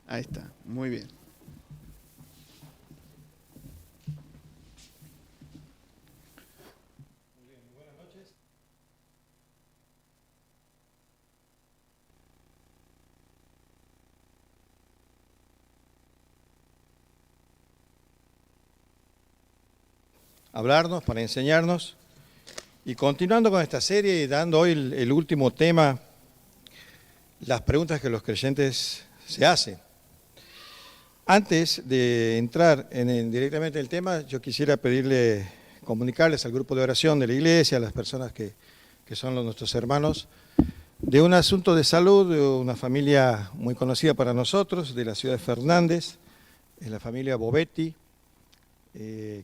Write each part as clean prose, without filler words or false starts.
Ahí está, muy bien. Hablarnos, para enseñarnos. Y continuando con esta serie y dando hoy el último tema, las preguntas que los creyentes se hacen. Antes de entrar directamente en el tema, yo quisiera comunicarles al grupo de oración de la iglesia, a las personas que son nuestros hermanos, de un asunto de salud de una familia muy conocida para nosotros, de la ciudad de Fernández, es la familia Bovetti.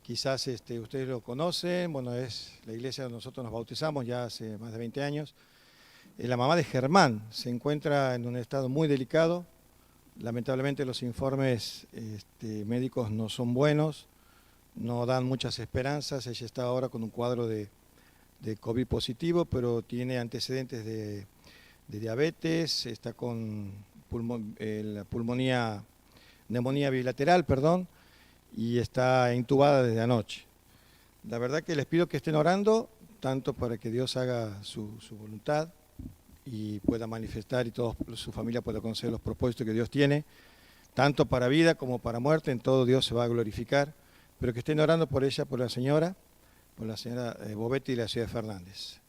Quizás ustedes lo conocen, bueno, es la iglesia donde nosotros nos bautizamos ya hace más de 20 años. La mamá de Germán se encuentra en un estado muy delicado. Lamentablemente los informes médicos no son buenos, no dan muchas esperanzas. Ella está ahora con un cuadro de COVID positivo, pero tiene antecedentes de diabetes, está con neumonía bilateral, y está intubada desde anoche. La verdad que les pido que estén orando, tanto para que Dios haga su voluntad y pueda manifestar y toda su familia pueda conocer los propósitos que Dios tiene, tanto para vida como para muerte, en todo Dios se va a glorificar, pero que estén orando por ella, por la señora Bovetti y la ciudad de Fernández,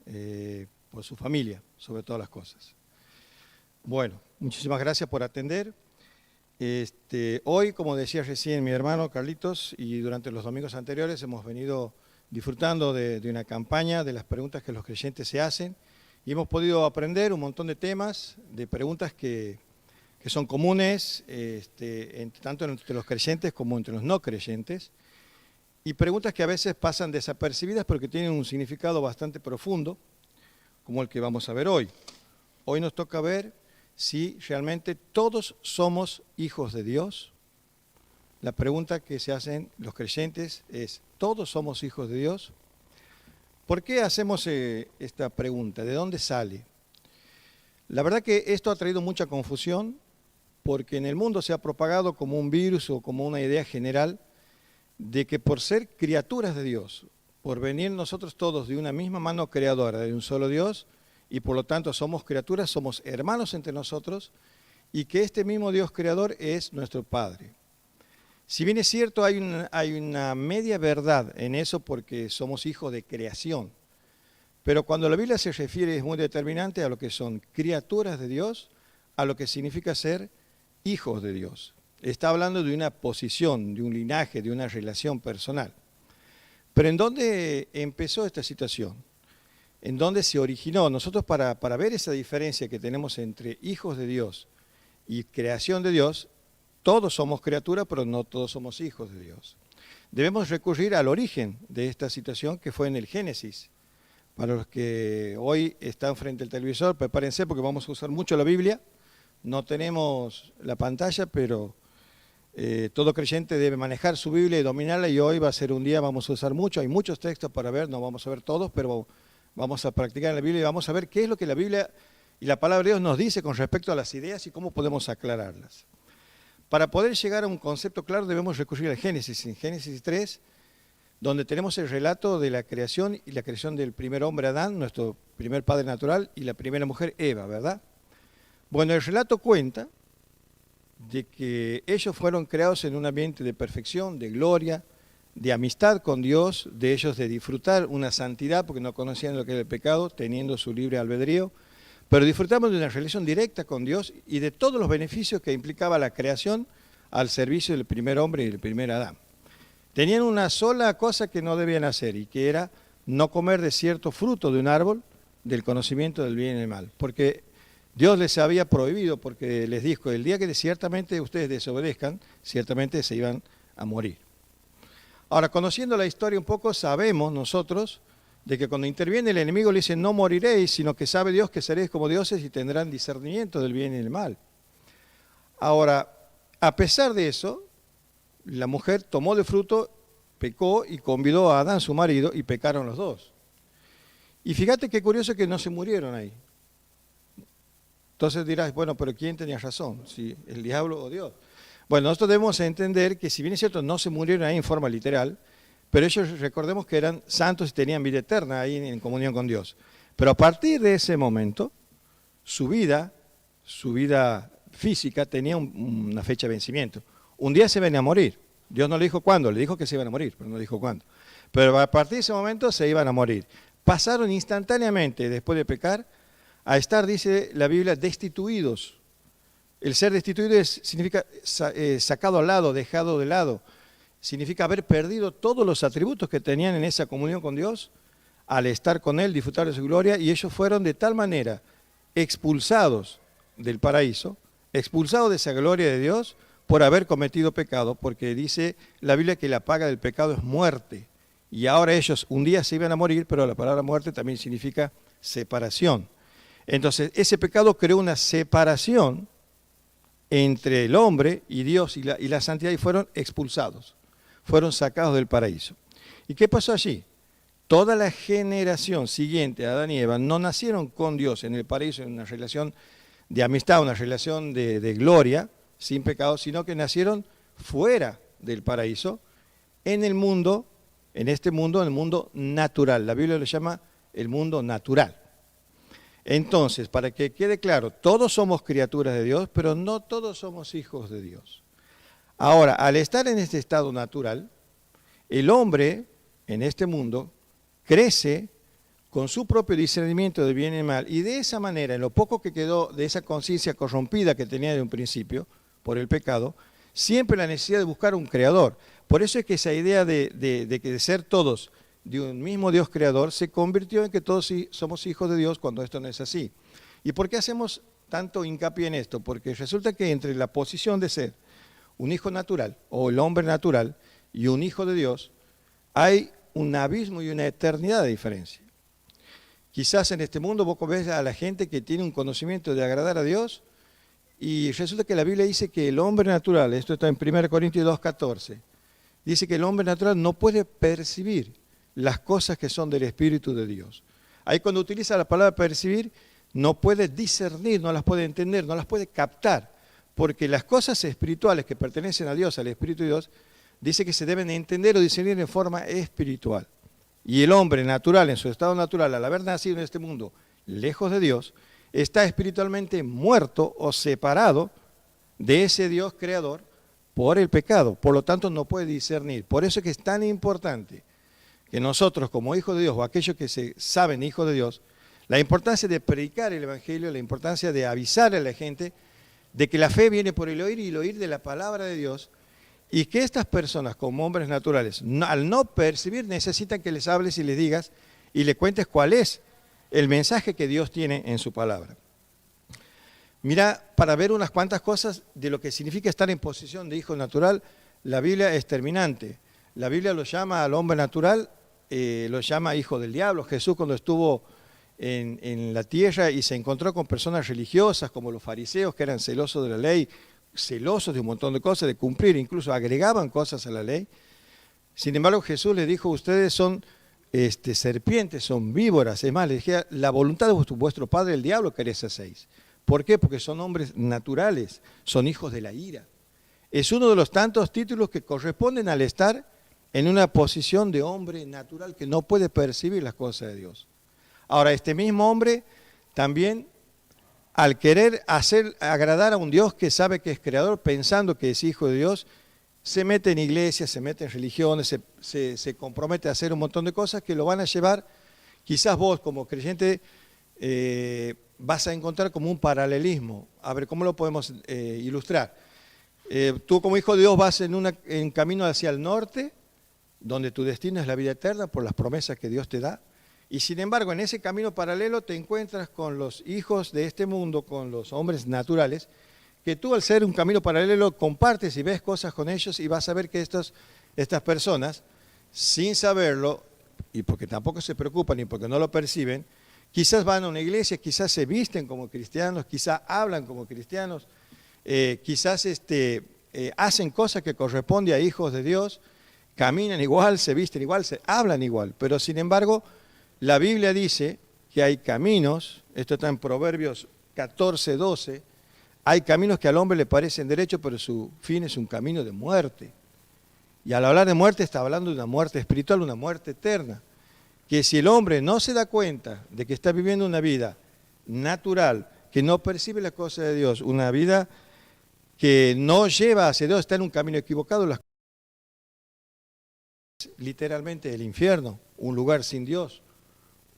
por su familia, sobre todas las cosas. Bueno, muchísimas gracias por atender. Hoy, como decía recién mi hermano Carlitos, y durante los domingos anteriores hemos venido disfrutando de una campaña de las preguntas que los creyentes se hacen y hemos podido aprender un montón de temas, de preguntas que son comunes, tanto entre los creyentes como entre los no creyentes, y preguntas que a veces pasan desapercibidas pero que tienen un significado bastante profundo, como el que vamos a ver hoy. Hoy nos toca ver si realmente todos somos hijos de Dios. La pregunta que se hacen los creyentes es, ¿todos somos hijos de Dios? ¿Por qué hacemos esta pregunta? ¿De dónde sale? La verdad que esto ha traído mucha confusión porque en el mundo se ha propagado como un virus o como una idea general de que por ser criaturas de Dios, por venir nosotros todos de una misma mano creadora, de un solo Dios, y por lo tanto somos criaturas, somos hermanos entre nosotros, y que este mismo Dios creador es nuestro Padre. Si bien es cierto, hay una media verdad en eso porque somos hijos de creación, pero cuando la Biblia se refiere es muy determinante a lo que son criaturas de Dios, a lo que significa ser hijos de Dios. Está hablando de una posición, de un linaje, de una relación personal. Pero ¿en dónde empezó esta situación? ¿En dónde se originó? Nosotros para ver esa diferencia que tenemos entre hijos de Dios y creación de Dios, todos somos criaturas, pero no todos somos hijos de Dios. Debemos recurrir al origen de esta situación que fue en el Génesis. Para los que hoy están frente al televisor, prepárense porque vamos a usar mucho la Biblia. No tenemos la pantalla, pero todo creyente debe manejar su Biblia y dominarla, y hoy va a ser un día, vamos a usar mucho, hay muchos textos para ver, no vamos a ver todos, pero vamos a practicar en la Biblia y vamos a ver qué es lo que la Biblia y la palabra de Dios nos dice con respecto a las ideas y cómo podemos aclararlas. Para poder llegar a un concepto claro debemos recurrir al Génesis, en Génesis 3, donde tenemos el relato de la creación y la creación del primer hombre Adán, nuestro primer padre natural, y la primera mujer Eva, ¿verdad? Bueno, el relato cuenta de que ellos fueron creados en un ambiente de perfección, de gloria, de amistad con Dios, de ellos de disfrutar una santidad, porque no conocían lo que era el pecado, teniendo su libre albedrío, pero disfrutamos de una relación directa con Dios y de todos los beneficios que implicaba la creación al servicio del primer hombre y del primer Adán. Tenían una sola cosa que no debían hacer, y que era no comer de cierto fruto de un árbol del conocimiento del bien y del mal, porque Dios les había prohibido, porque les dijo, el día que ciertamente ustedes desobedezcan, ciertamente se iban a morir. Ahora, conociendo la historia un poco, sabemos nosotros de que cuando interviene el enemigo le dice, no moriréis, sino que sabe Dios que seréis como dioses y tendrán discernimiento del bien y del mal. Ahora, a pesar de eso, la mujer tomó de fruto, pecó y convidó a Adán, su marido, y pecaron los dos. Y fíjate qué curioso que no se murieron ahí. Entonces dirás, bueno, pero ¿quién tenía razón? ¿Si el diablo o Dios? Bueno, nosotros debemos entender que si bien es cierto, no se murieron ahí en forma literal, pero ellos recordemos que eran santos y tenían vida eterna ahí en comunión con Dios. Pero a partir de ese momento, su vida física tenía una fecha de vencimiento. Un día se iban a morir. Dios no le dijo cuándo, le dijo que se iban a morir, pero no dijo cuándo. Pero a partir de ese momento se iban a morir. Pasaron instantáneamente, después de pecar, a estar, dice la Biblia, destituidos. El ser destituido significa sacado al lado, dejado de lado. Significa haber perdido todos los atributos que tenían en esa comunión con Dios al estar con Él, disfrutar de su gloria, y ellos fueron de tal manera expulsados del paraíso, expulsados de esa gloria de Dios por haber cometido pecado, porque dice la Biblia que la paga del pecado es muerte. Y ahora ellos un día se iban a morir, pero la palabra muerte también significa separación. Entonces, ese pecado creó una separación entre el hombre y Dios y la santidad, y fueron expulsados, fueron sacados del paraíso. ¿Y qué pasó allí? Toda la generación siguiente a Adán y Eva no nacieron con Dios en el paraíso en una relación de amistad, una relación de gloria, sin pecado, sino que nacieron fuera del paraíso, en el mundo, en el mundo natural. La Biblia lo llama el mundo natural. Entonces, para que quede claro, todos somos criaturas de Dios, pero no todos somos hijos de Dios. Ahora, al estar en este estado natural, el hombre en este mundo crece con su propio discernimiento de bien y mal, y de esa manera, en lo poco que quedó de esa conciencia corrompida que tenía de un principio por el pecado, siempre la necesidad de buscar un creador. Por eso es que esa idea de ser todos de un mismo Dios creador se convirtió en que todos somos hijos de Dios, cuando esto no es así. ¿Y por qué hacemos tanto hincapié en esto? Porque resulta que entre la posición de ser un hijo natural o el hombre natural y un hijo de Dios hay un abismo y una eternidad de diferencia. Quizás en este mundo vos ves a la gente que tiene un conocimiento de agradar a Dios, y resulta que la Biblia dice que el hombre natural, esto está en 1 Corintios 2:14, dice que el hombre natural no puede percibir las cosas que son del Espíritu de Dios. Ahí cuando utiliza la palabra percibir, no puede discernir, no las puede entender, no las puede captar, porque las cosas espirituales que pertenecen a Dios, al Espíritu de Dios, dice que se deben entender o discernir en forma espiritual. Y el hombre natural, en su estado natural, al haber nacido en este mundo lejos de Dios, está espiritualmente muerto o separado de ese Dios creador por el pecado. Por lo tanto, no puede discernir. Por eso es que es tan importante que nosotros, como hijos de Dios, o aquellos que se saben hijos de Dios, la importancia de predicar el Evangelio, la importancia de avisar a la gente de que la fe viene por el oír, y el oír de la palabra de Dios, y que estas personas, como hombres naturales, al no percibir, necesitan que les hables y les digas y le cuentes cuál es el mensaje que Dios tiene en su palabra. Mira, para ver unas cuantas cosas de lo que significa estar en posición de hijo natural, la Biblia es terminante. La Biblia lo llama al hombre natural, lo llama hijo del diablo. Jesús, cuando estuvo en la tierra y se encontró con personas religiosas como los fariseos, que eran celosos de la ley, celosos de un montón de cosas, de cumplir, incluso agregaban cosas a la ley. Sin embargo, Jesús les dijo: ustedes son serpientes, son víboras. Es más, les dije: la voluntad de vuestro padre el diablo queréis hacéis. ¿Por qué? Porque son hombres naturales, son hijos de la ira. Es uno de los tantos títulos que corresponden al estar en una posición de hombre natural que no puede percibir las cosas de Dios. Ahora, este mismo hombre también, al querer agradar a un Dios que sabe que es creador, pensando que es hijo de Dios, se mete en iglesias, se mete en religiones, se compromete a hacer un montón de cosas que lo van a llevar, quizás vos como creyente vas a encontrar como un paralelismo. A ver, ¿cómo lo podemos ilustrar? Tú como hijo de Dios vas en camino hacia el norte, donde tu destino es la vida eterna por las promesas que Dios te da. Y sin embargo, en ese camino paralelo te encuentras con los hijos de este mundo, con los hombres naturales, que tú, al ser un camino paralelo, compartes y ves cosas con ellos, y vas a ver que estas personas, sin saberlo, y porque tampoco se preocupan y porque no lo perciben, quizás van a una iglesia, quizás se visten como cristianos, quizás hablan como cristianos, quizás hacen cosas que corresponden a hijos de Dios, caminan igual, se visten igual, se hablan igual, pero sin embargo, la Biblia dice que hay caminos, esto está en Proverbios 14, 12, hay caminos que al hombre le parecen derechos, pero su fin es un camino de muerte. Y al hablar de muerte está hablando de una muerte espiritual, una muerte eterna. Que si el hombre no se da cuenta de que está viviendo una vida natural, que no percibe las cosas de Dios, una vida que no lleva hacia Dios, está en un camino equivocado, literalmente el infierno, un lugar sin Dios,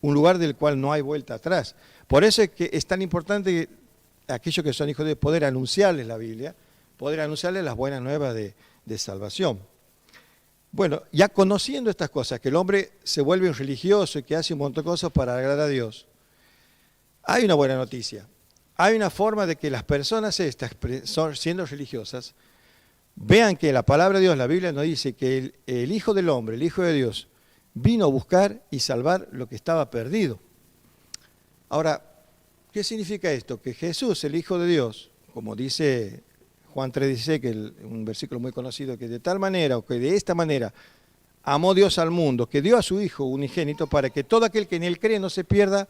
un lugar del cual no hay vuelta atrás. Por eso es que es tan importante aquellos que son hijos de Dios poder anunciarles la Biblia, poder anunciarles las buenas nuevas de salvación. Bueno, ya conociendo estas cosas, que el hombre se vuelve un religioso y que hace un montón de cosas para agradar a Dios, hay una buena noticia. Hay una forma de que las personas estas, siendo religiosas, vean que la palabra de Dios, la Biblia nos dice que el Hijo del Hombre, el Hijo de Dios, vino a buscar y salvar lo que estaba perdido. Ahora, ¿qué significa esto? Que Jesús, el Hijo de Dios, como dice Juan 3:16, que es un versículo muy conocido, que de tal manera o que de esta manera amó Dios al mundo, que dio a su Hijo unigénito para que todo aquel que en él cree no se pierda,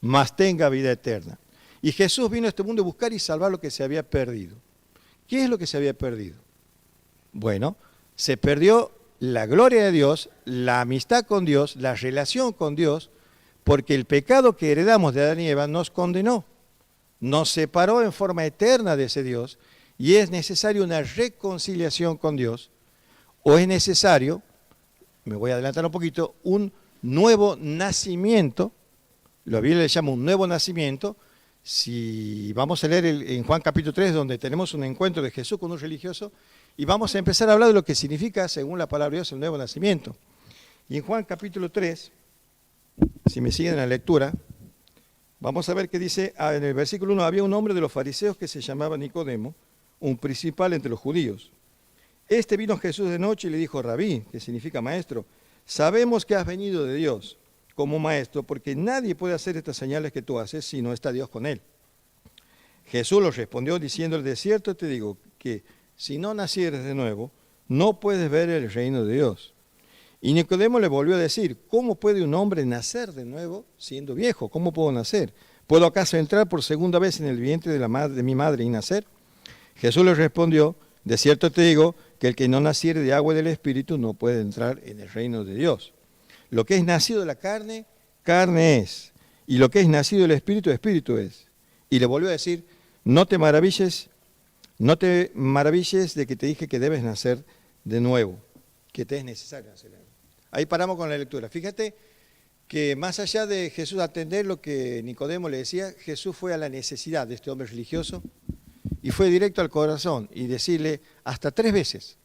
mas tenga vida eterna. Y Jesús vino a este mundo a buscar y salvar lo que se había perdido. ¿Qué es lo que se había perdido? Bueno, se perdió la gloria de Dios, la amistad con Dios, la relación con Dios, porque el pecado que heredamos de Adán y Eva nos condenó, nos separó en forma eterna de ese Dios, y es necesaria una reconciliación con Dios, o es necesario, me voy a adelantar un poquito, un nuevo nacimiento. La Biblia le llama un nuevo nacimiento. Si vamos a leer en Juan capítulo 3, donde tenemos un encuentro de Jesús con un religioso, y vamos a empezar a hablar de lo que significa, según la palabra de Dios, el nuevo nacimiento. Y en Juan capítulo 3, si me siguen en la lectura, vamos a ver que dice, en el versículo 1, había un hombre de los fariseos que se llamaba Nicodemo, un principal entre los judíos. Este vino a Jesús de noche y le dijo, Rabí, que significa maestro, sabemos que has venido de Dios como maestro, porque nadie puede hacer estas señales que tú haces si no está Dios con él. Jesús los respondió diciéndole, de cierto te digo que si no nacieres de nuevo, no puedes ver el reino de Dios. Y Nicodemo le volvió a decir, ¿cómo puede un hombre nacer de nuevo siendo viejo? ¿Cómo puedo nacer? ¿Puedo acaso entrar por segunda vez en el vientre de mi madre y nacer? Jesús le respondió, de cierto te digo que el que no naciere de agua y del Espíritu no puede entrar en el reino de Dios. Lo que es nacido de la carne, carne es. Y lo que es nacido del Espíritu, Espíritu es. Y le volvió a decir, no te maravilles de que te dije que debes nacer de nuevo, que te es necesario nacer de nuevo. Ahí paramos con la lectura. Fíjate que más allá de Jesús atender lo que Nicodemo le decía, Jesús fue a la necesidad de este hombre religioso y fue directo al corazón y decirle hasta 3 veces,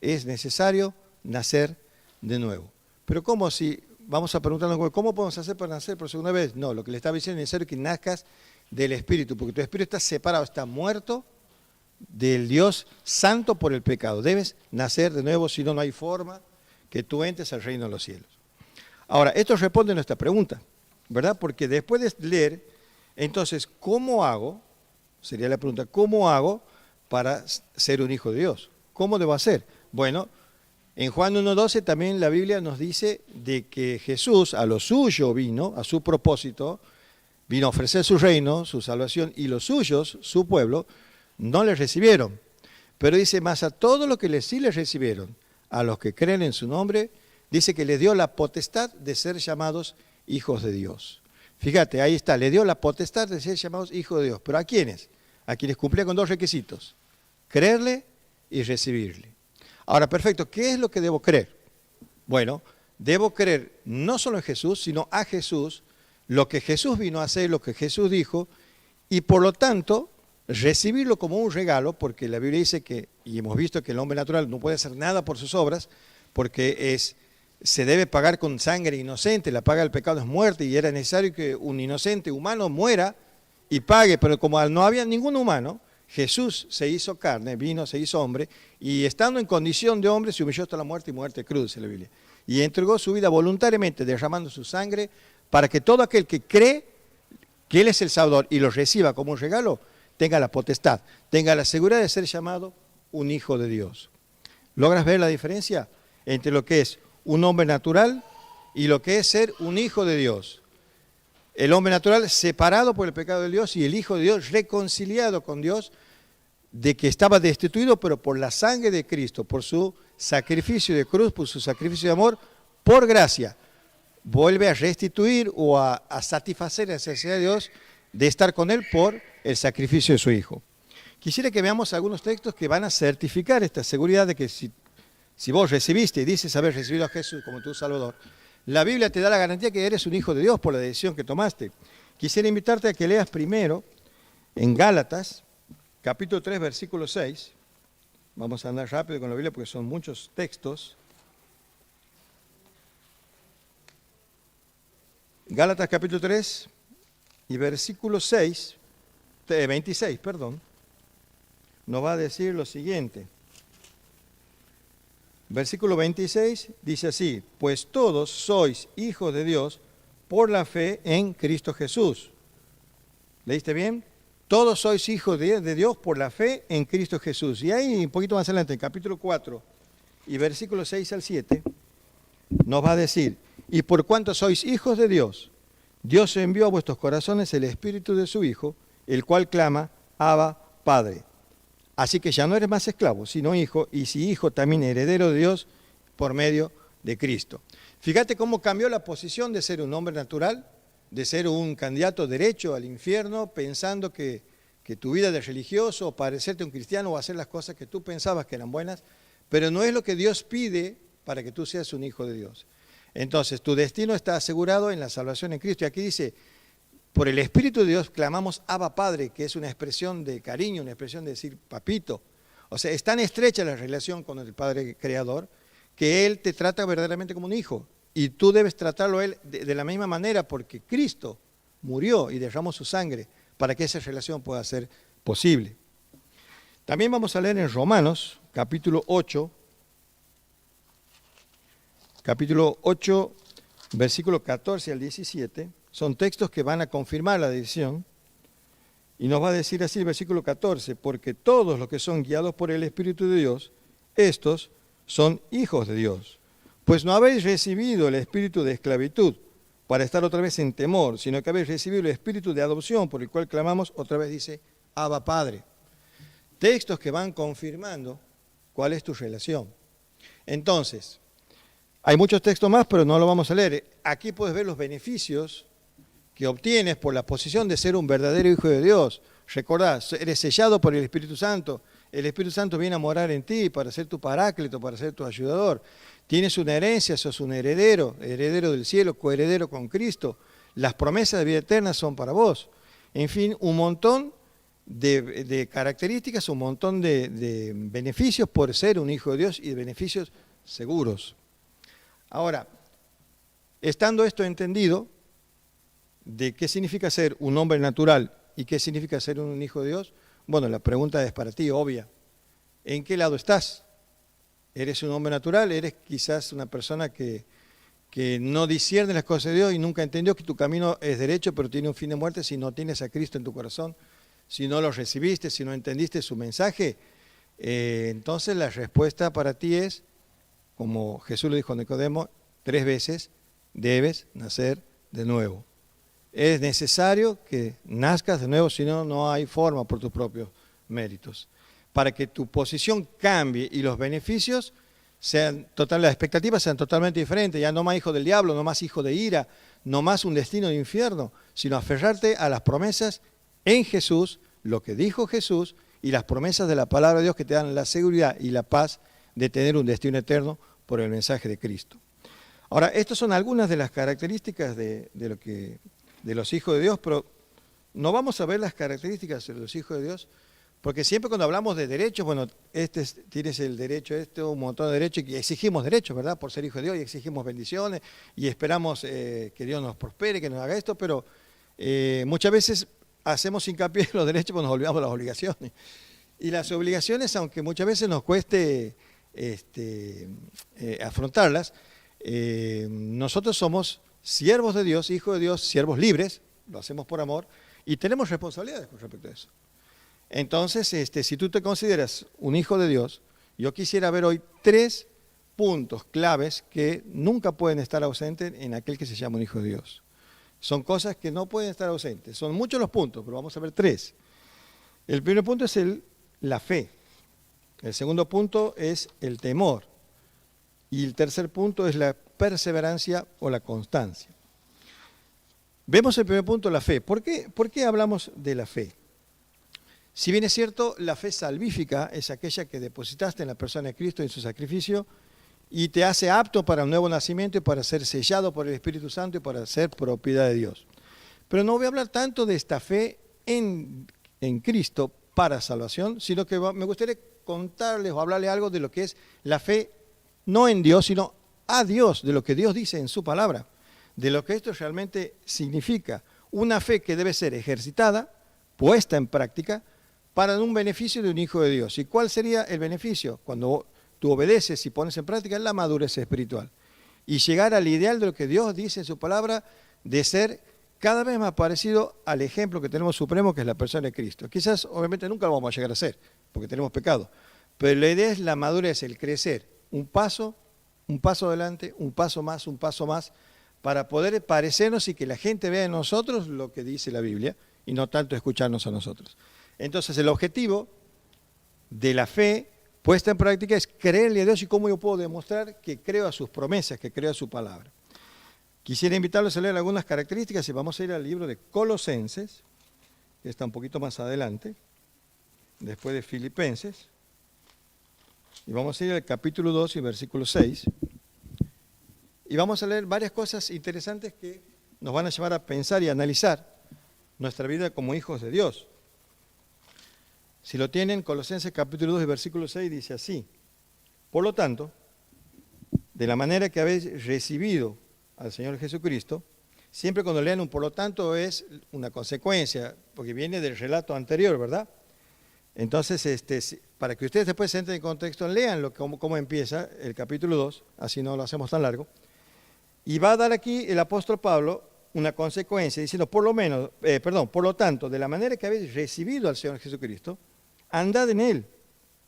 es necesario nacer de nuevo. Pero ¿cómo si, vamos a preguntarnos, ¿cómo podemos hacer para nacer por segunda vez? No, lo que le estaba diciendo es necesario que nazcas del Espíritu, porque tu Espíritu está separado, está muerto del Dios santo por el pecado. Debes nacer de nuevo, si no, no hay forma que tú entres al reino de los cielos. Ahora, esto responde a nuestra pregunta, ¿verdad? Porque después de leer, entonces, ¿cómo hago? Sería la pregunta, ¿cómo hago para ser un hijo de Dios? ¿Cómo debo hacer? Bueno, en Juan 1:12 también la Biblia nos dice de que Jesús a lo suyo vino, a su propósito, vino a ofrecer su reino, su salvación, y los suyos, su pueblo, no le recibieron. Pero dice, más a todos los que sí les recibieron, a los que creen en su nombre, dice que les dio la potestad de ser llamados hijos de Dios. Fíjate, ahí está, le dio la potestad de ser llamados hijos de Dios. ¿Pero a quiénes? A quienes cumplían con 2 requisitos, creerle y recibirle. Ahora, perfecto, ¿qué es lo que debo creer? Bueno, debo creer no solo en Jesús, sino a Jesús, lo que Jesús vino a hacer, lo que Jesús dijo, y por lo tanto, recibirlo como un regalo, porque la Biblia dice que, y hemos visto que el hombre natural no puede hacer nada por sus obras, porque se debe pagar con sangre inocente, la paga del pecado es muerte, y era necesario que un inocente humano muera y pague, pero como no había ningún humano, Jesús se hizo carne, vino, se hizo hombre, y estando en condición de hombre se humilló hasta la muerte y muerte cruz, dice la Biblia. Y entregó su vida voluntariamente, derramando su sangre, para que todo aquel que cree que Él es el Salvador y lo reciba como un regalo, tenga la potestad, tenga la seguridad de ser llamado un hijo de Dios. ¿Logras ver la diferencia entre lo que es un hombre natural y lo que es ser un hijo de Dios? El hombre natural separado por el pecado de Dios y el Hijo de Dios reconciliado con Dios, de que estaba destituido, pero por la sangre de Cristo, por su sacrificio de cruz, por su sacrificio de amor, por gracia, vuelve a restituir o a satisfacer la necesidad de Dios de estar con Él por el sacrificio de su Hijo. Quisiera que veamos algunos textos que van a certificar esta seguridad de que si vos recibiste y dices haber recibido a Jesús como tu Salvador, la Biblia te da la garantía que eres un hijo de Dios por la decisión que tomaste. Quisiera invitarte a que leas primero en Gálatas, capítulo 3, versículo 6. Vamos a andar rápido con la Biblia porque son muchos textos. Gálatas capítulo 3 y versículo 26, nos va a decir lo siguiente. Versículo 26 dice así: pues todos sois hijos de Dios por la fe en Cristo Jesús. ¿Leíste bien? Todos sois hijos de Dios por la fe en Cristo Jesús. Y ahí, un poquito más adelante, en capítulo 4 y versículos 6 al 7, nos va a decir: y por cuanto sois hijos de Dios, Dios envió a vuestros corazones el Espíritu de su Hijo, el cual clama, Abba, Padre. Así que ya no eres más esclavo, sino hijo, y si hijo, también heredero de Dios por medio de Cristo. Fíjate cómo cambió la posición de ser un hombre natural, de ser un candidato derecho al infierno, pensando que tu vida de religioso, o parecerte un cristiano, o hacer las cosas que tú pensabas que eran buenas, pero no es lo que Dios pide para que tú seas un hijo de Dios. Entonces, tu destino está asegurado en la salvación en Cristo. Y aquí dice: por el Espíritu de Dios clamamos Abba Padre, que es una expresión de cariño, una expresión de decir papito. O sea, es tan estrecha la relación con el Padre Creador que Él te trata verdaderamente como un hijo. Y tú debes tratarlo a Él de la misma manera, porque Cristo murió y derramó su sangre para que esa relación pueda ser posible. También vamos a leer en Romanos, capítulo 8, versículo 14 al 17. Son textos que van a confirmar la decisión. Y nos va a decir así el versículo 14: porque todos los que son guiados por el Espíritu de Dios, estos son hijos de Dios. Pues no habéis recibido el espíritu de esclavitud para estar otra vez en temor, sino que habéis recibido el espíritu de adopción, por el cual clamamos, otra vez dice, Abba Padre. Textos que van confirmando cuál es tu relación. Entonces, hay muchos textos más, pero no lo vamos a leer. Aquí puedes ver los beneficios que obtienes por la posición de ser un verdadero hijo de Dios. Recordá, eres sellado por el Espíritu Santo. El Espíritu Santo viene a morar en ti para ser tu paráclito, para ser tu ayudador. Tienes una herencia, sos un heredero del cielo, coheredero con Cristo. Las promesas de vida eterna son para vos. En fin, un montón de características, un montón de beneficios por ser un hijo de Dios y de beneficios seguros. Ahora, estando esto entendido, de qué significa ser un hombre natural y qué significa ser un hijo de Dios, bueno, la pregunta es para ti, obvia. ¿En qué lado estás? ¿Eres un hombre natural? ¿Eres quizás una persona que no discierne las cosas de Dios y nunca entendió que tu camino es derecho, pero tiene un fin de muerte si no tienes a Cristo en tu corazón? Si no lo recibiste, si no entendiste su mensaje, entonces la respuesta para ti es, como Jesús le dijo a Nicodemo 3 veces, debes nacer de nuevo. Es necesario que nazcas de nuevo, si no, no hay forma por tus propios méritos. Para que tu posición cambie y los beneficios sean las expectativas sean totalmente diferentes. Ya no más hijo del diablo, no más hijo de ira, no más un destino de infierno, sino aferrarte a las promesas en Jesús, lo que dijo Jesús y las promesas de la palabra de Dios que te dan la seguridad y la paz de tener un destino eterno por el mensaje de Cristo. Ahora, estas son algunas de las características de los hijos de Dios, pero no vamos a ver las características de los hijos de Dios, porque siempre cuando hablamos de derechos, bueno, tienes el derecho, un montón de derechos, y exigimos derechos, ¿verdad? Por ser hijo de Dios, y exigimos bendiciones, y esperamos que Dios nos prospere, que nos haga esto, pero muchas veces hacemos hincapié en los derechos, pues nos olvidamos de las obligaciones. Y las obligaciones, aunque muchas veces nos cueste afrontarlas, nosotros somos siervos de Dios, hijos de Dios, siervos libres, lo hacemos por amor, y tenemos responsabilidades con respecto a eso. Entonces, si tú te consideras un hijo de Dios, yo quisiera ver hoy 3 puntos claves que nunca pueden estar ausentes en aquel que se llama un hijo de Dios. Son cosas que no pueden estar ausentes. Son muchos los puntos, pero vamos a ver 3. El primer punto es la fe. El segundo punto es el temor. Y el tercer punto es la perseverancia o la constancia. Vemos el primer punto, la fe. ¿Por qué hablamos de la fe? Si bien es cierto, la fe salvífica es aquella que depositaste en la persona de Cristo en su sacrificio y te hace apto para un nuevo nacimiento y para ser sellado por el Espíritu Santo y para ser propiedad de Dios. Pero no voy a hablar tanto de esta fe en Cristo para salvación, sino que me gustaría contarles o hablarles algo de lo que es la fe no en Dios, sino a Dios, de lo que Dios dice en su palabra, de lo que esto realmente significa. Una fe que debe ser ejercitada, puesta en práctica, para un beneficio de un hijo de Dios. ¿Y cuál sería el beneficio? Cuando tú obedeces y pones en práctica la madurez espiritual. Y llegar al ideal de lo que Dios dice en su palabra, de ser cada vez más parecido al ejemplo que tenemos supremo, que es la persona de Cristo. Quizás, obviamente, nunca lo vamos a llegar a ser, porque tenemos pecado. Pero la idea es la madurez, el crecer. Un paso adelante, un paso más, para poder parecernos y que la gente vea en nosotros lo que dice la Biblia, y no tanto escucharnos a nosotros. Entonces, el objetivo de la fe puesta en práctica es creerle a Dios y cómo yo puedo demostrar que creo a sus promesas, que creo a su palabra. Quisiera invitarlos a leer algunas características y vamos a ir al libro de Colosenses, que está un poquito más adelante, después de Filipenses, y vamos a ir al capítulo 2 y versículo 6, y vamos a leer varias cosas interesantes que nos van a llevar a pensar y a analizar nuestra vida como hijos de Dios. Si lo tienen, Colosenses capítulo 2 y versículo 6 dice así: por lo tanto, de la manera que habéis recibido al Señor Jesucristo, siempre cuando lean un por lo tanto es una consecuencia, porque viene del relato anterior, ¿verdad? Entonces, para que ustedes después se entren en contexto, leanlo cómo empieza el capítulo 2, así no lo hacemos tan largo, y va a dar aquí el apóstol Pablo una consecuencia, diciendo, por lo tanto, de la manera que habéis recibido al Señor Jesucristo, andad en Él,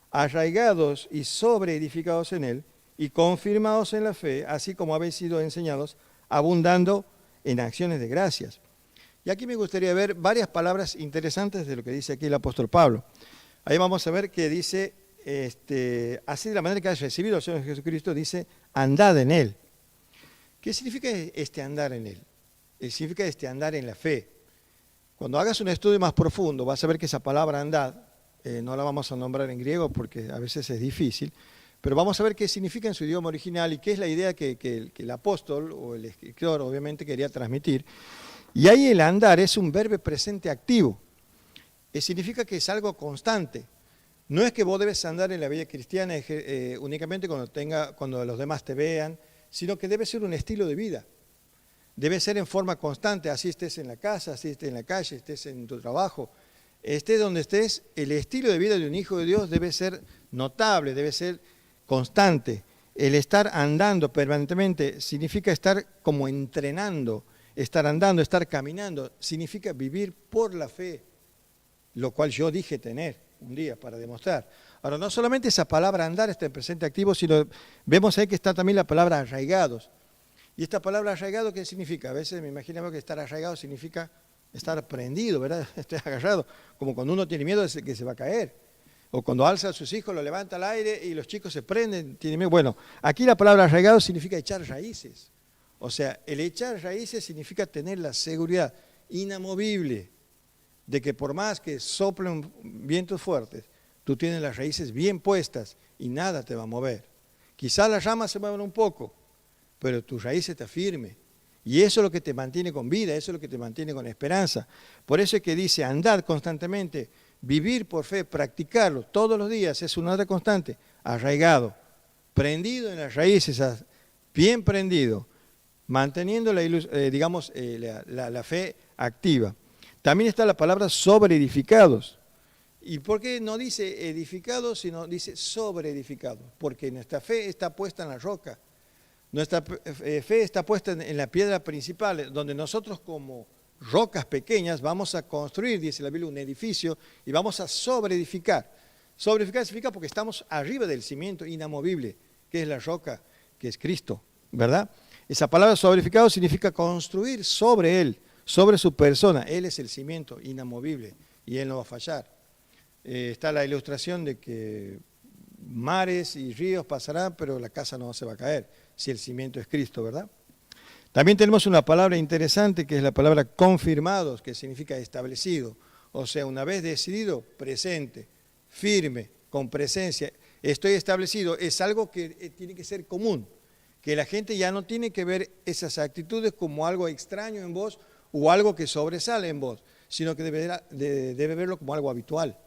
arraigados y sobreedificados en Él, y confirmados en la fe, así como habéis sido enseñados, abundando en acciones de gracias. Y aquí me gustaría ver varias palabras interesantes de lo que dice aquí el apóstol Pablo. Ahí vamos a ver que dice, así de la manera que habéis recibido al Señor Jesucristo, dice, andad en Él. ¿Qué significa andar en Él? Significa andar en la fe. Cuando hagas un estudio más profundo, vas a ver que esa palabra andad, no la vamos a nombrar en griego porque a veces es difícil, pero vamos a ver qué significa en su idioma original y qué es la idea que el apóstol o el escritor obviamente quería transmitir. Y ahí el andar es un verbo presente activo. Significa que es algo constante. No es que vos debes andar en la vida cristiana únicamente cuando los demás te vean, sino que debe ser un estilo de vida. Debe ser en forma constante, así estés en la casa, así estés en la calle, estés en tu trabajo, estés donde estés, el estilo de vida de un hijo de Dios debe ser notable, debe ser constante. El estar andando permanentemente significa estar como entrenando, estar andando, estar caminando, significa vivir por la fe, lo cual yo dije tener un día para demostrar. Ahora, no solamente esa palabra andar está en presente activo, sino vemos ahí que está también la palabra arraigados. ¿Y esta palabra arraigado qué significa? A veces me imagino que estar arraigado significa estar prendido, ¿verdad? Estar agarrado, como cuando uno tiene miedo de que se va a caer. O cuando alza a sus hijos, lo levanta al aire y los chicos se prenden, tienen miedo. Bueno, aquí la palabra arraigado significa echar raíces. O sea, el echar raíces significa tener la seguridad inamovible de que por más que soplen vientos fuertes, tú tienes las raíces bien puestas y nada te va a mover. Quizás las ramas se muevan un poco, pero tu raíz está firme. Y eso es lo que te mantiene con vida, eso es lo que te mantiene con esperanza. Por eso es que dice, andar constantemente, vivir por fe, practicarlo todos los días, es una otra constante, arraigado, prendido en las raíces, bien prendido, manteniendo la fe activa. También está la palabra sobreedificados. ¿Y por qué no dice edificados, sino dice sobreedificados? Porque nuestra fe está puesta en la roca. Nuestra fe está puesta en la piedra principal, donde nosotros como rocas pequeñas vamos a construir, dice la Biblia, un edificio y vamos a sobreedificar. Sobreedificar significa porque estamos arriba del cimiento inamovible, que es la roca, que es Cristo, ¿verdad? Esa palabra sobreedificado significa construir sobre Él, sobre su persona. Él es el cimiento inamovible y Él no va a fallar. Está la ilustración de que mares y ríos pasarán, pero la casa no se va a caer, si el cimiento es Cristo, ¿verdad? También tenemos una palabra interesante que es la palabra confirmados, que significa establecido. O sea, una vez decidido, presente, firme, con presencia. Estoy establecido, es algo que tiene que ser común, que la gente ya no tiene que ver esas actitudes como algo extraño en vos o algo que sobresale en vos, sino que debe verlo como algo habitual.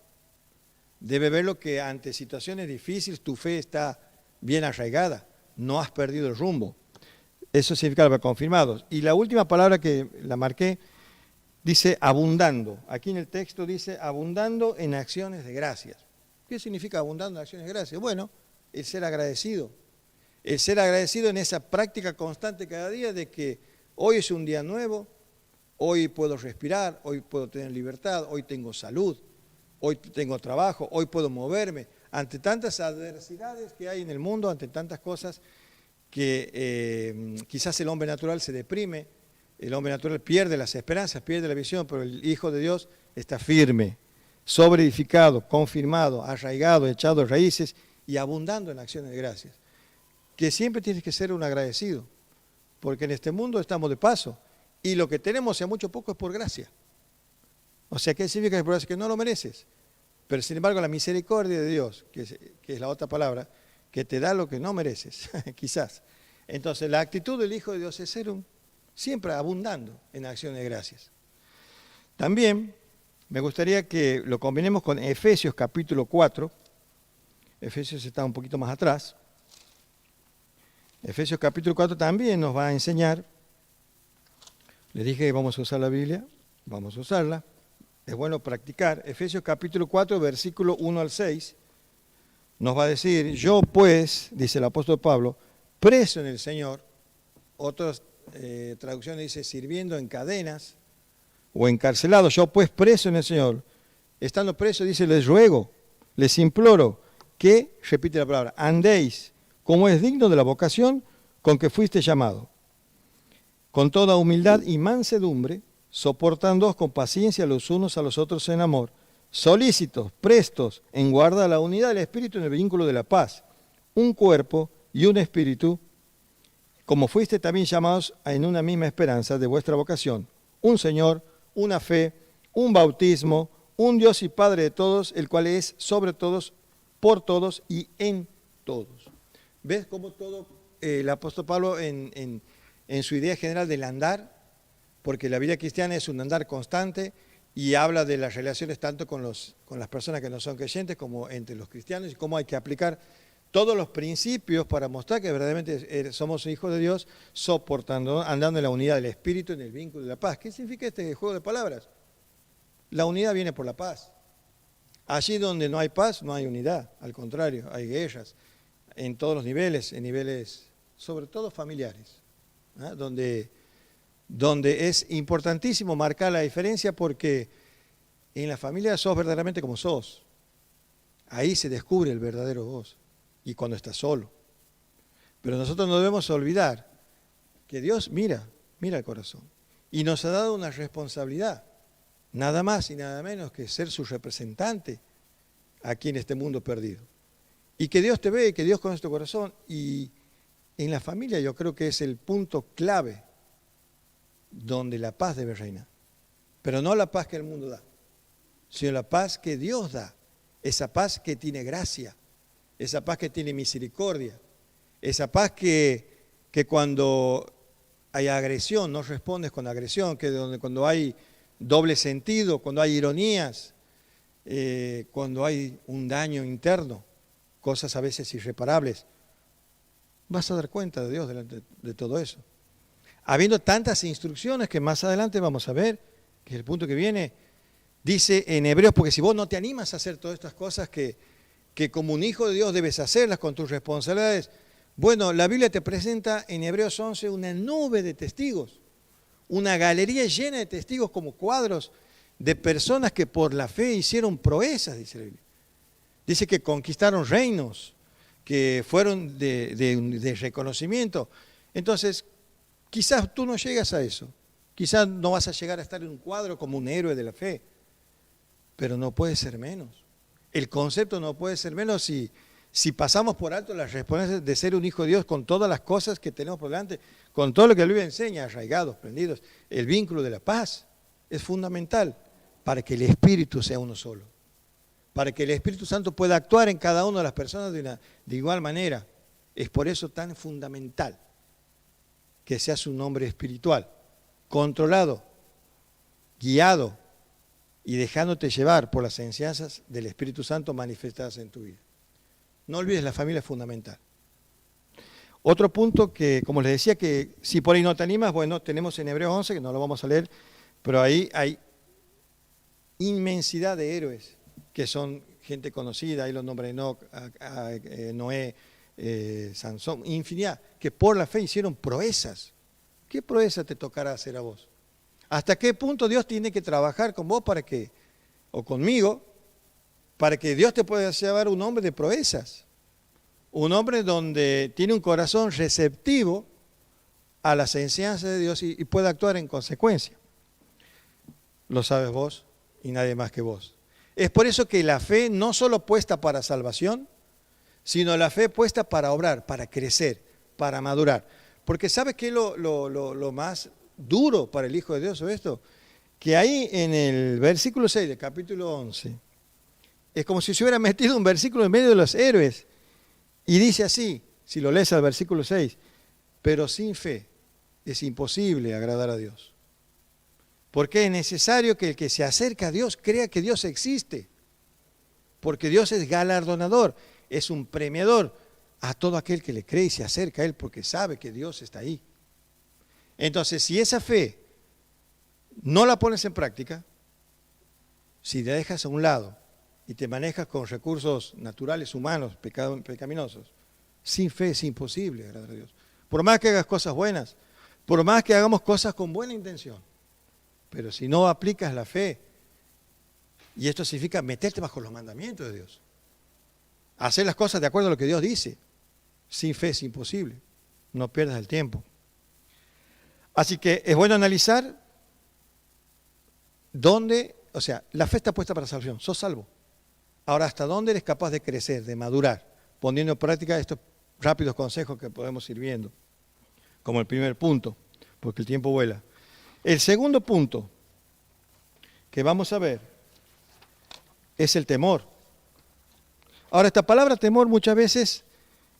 Debe verlo que ante situaciones difíciles tu fe está bien arraigada, no has perdido el rumbo. Eso significa lo confirmados. Y la última palabra que la marqué dice abundando. Aquí en el texto dice abundando en acciones de gracias. ¿Qué significa abundando en acciones de gracias? Bueno, el ser agradecido. El ser agradecido en esa práctica constante cada día de que hoy es un día nuevo, hoy puedo respirar, hoy puedo tener libertad, hoy tengo salud, hoy tengo trabajo, hoy puedo moverme. Ante tantas adversidades que hay en el mundo, ante tantas cosas que quizás el hombre natural se deprime, el hombre natural pierde las esperanzas, pierde la visión, pero el Hijo de Dios está firme, sobreedificado, confirmado, arraigado, echado raíces y abundando en acciones de gracias. Que siempre tienes que ser un agradecido, porque en este mundo estamos de paso y lo que tenemos, sea mucho o poco, es por gracia. O sea, ¿qué significa? Que no lo mereces, pero sin embargo la misericordia de Dios, que es la otra palabra, que te da lo que no mereces, quizás. Entonces la actitud del Hijo de Dios es ser siempre abundando en acciones de gracias. También me gustaría que lo combinemos con Efesios capítulo 4. Efesios está un poquito más atrás. Efesios capítulo 4 también nos va a enseñar. Les dije que vamos a usar la Biblia, vamos a usarla. Es bueno practicar. Efesios capítulo 4, versículo 1 al 6, nos va a decir, yo pues, dice el apóstol Pablo, preso en el Señor, otras traducciones dice sirviendo en cadenas o encarcelado, yo pues preso en el Señor, estando preso dice, les ruego, les imploro que, repite la palabra, andéis como es digno de la vocación con que fuiste llamado, con toda humildad y mansedumbre, soportándoos con paciencia los unos a los otros en amor, solícitos, prestos, en guardar la unidad del Espíritu en el vínculo de la paz, un cuerpo y un espíritu, como fuiste también llamados en una misma esperanza de vuestra vocación, un Señor, una fe, un bautismo, un Dios y Padre de todos, el cual es sobre todos, por todos y en todos. ¿Ves cómo todo el apóstol Pablo en su idea general del andar, porque la vida cristiana es un andar constante y habla de las relaciones tanto con las personas que no son creyentes como entre los cristianos y cómo hay que aplicar todos los principios para mostrar que verdaderamente somos hijos de Dios, soportando, andando en la unidad del Espíritu, en el vínculo de la paz. ¿Qué significa este juego de palabras? La unidad viene por la paz. Allí donde no hay paz, no hay unidad. Al contrario, hay guerras en todos los niveles, en niveles sobre todo familiares, ¿eh? Donde es importantísimo marcar la diferencia porque en la familia sos verdaderamente como sos. Ahí se descubre el verdadero vos y cuando estás solo. Pero nosotros no debemos olvidar que Dios mira el corazón y nos ha dado una responsabilidad, nada más y nada menos que ser su representante aquí en este mundo perdido. Y que Dios te ve, que Dios conoce tu corazón y en la familia yo creo que es el punto clave donde la paz debe reinar. Pero no la paz que el mundo da, sino la paz que Dios da. Esa paz que tiene gracia, esa paz que tiene misericordia, esa paz que cuando hay agresión no respondes con agresión, cuando hay doble sentido, cuando hay ironías, cuando hay un daño interno, cosas a veces irreparables, vas a dar cuenta de Dios delante de todo eso. Habiendo tantas instrucciones que más adelante vamos a ver, que es el punto que viene, dice en Hebreos, porque si vos no te animas a hacer todas estas cosas que como un hijo de Dios debes hacerlas con tus responsabilidades, bueno, la Biblia te presenta en Hebreos 11 una nube de testigos, una galería llena de testigos como cuadros de personas que por la fe hicieron proezas, dice la Biblia. Dice que conquistaron reinos, que fueron de reconocimiento. Entonces, quizás tú no llegas a eso, Quizás no vas a llegar a estar en un cuadro como un héroe de la fe, pero no puede ser menos. El concepto no puede ser menos si pasamos por alto las responsabilidades de ser un hijo de Dios con todas las cosas que tenemos por delante, con todo lo que la Biblia enseña, arraigados, prendidos. El vínculo de la paz es fundamental para que el Espíritu sea uno solo, para que el Espíritu Santo pueda actuar en cada una de las personas de igual manera. Es por eso tan fundamental que seas un hombre espiritual, controlado, guiado y dejándote llevar por las enseñanzas del Espíritu Santo manifestadas en tu vida. No olvides, la familia es fundamental. Otro punto que, como les decía, que si por ahí no te animas, bueno, tenemos en Hebreos 11, que no lo vamos a leer, pero ahí hay inmensidad de héroes que son gente conocida, ahí los nombra Enoc, Noé, Sansón, infinidad, que por la fe hicieron proezas. ¿Qué proeza te tocará hacer a vos? ¿Hasta qué punto Dios tiene que trabajar con vos para que, o conmigo, para que Dios te pueda llevar un hombre de proezas? Un hombre donde tiene un corazón receptivo a las enseñanzas de Dios y pueda actuar en consecuencia. Lo sabes vos y nadie más que vos. Es por eso que la fe no solo puesta para salvación, sino la fe puesta para obrar, para crecer, para madurar. Porque ¿sabes qué es lo más duro para el Hijo de Dios o esto? Que ahí en el versículo 6 del capítulo 11, es como si se hubiera metido un versículo en medio de los héroes. Y dice así, si lo lees al versículo 6, pero sin fe es imposible agradar a Dios. Porque es necesario que el que se acerca a Dios crea que Dios existe. Porque Dios es galardonador, es un premiador a todo aquel que le cree y se acerca a Él porque sabe que Dios está ahí. Entonces, si esa fe no la pones en práctica, si la dejas a un lado y te manejas con recursos naturales, humanos, pecaminosos, sin fe es imposible agradar a Dios. Por más que hagas cosas buenas, por más que hagamos cosas con buena intención, pero si no aplicas la fe, y esto significa meterte bajo los mandamientos de Dios, hacer las cosas de acuerdo a lo que Dios dice, sin fe es imposible, no pierdas el tiempo. Así que es bueno analizar dónde, o sea, la fe está puesta para salvación, sos salvo. Ahora, ¿hasta dónde eres capaz de crecer, de madurar, poniendo en práctica estos rápidos consejos que podemos ir viendo? Como el primer punto, porque el tiempo vuela. El segundo punto que vamos a ver es el temor. Ahora, esta palabra temor muchas veces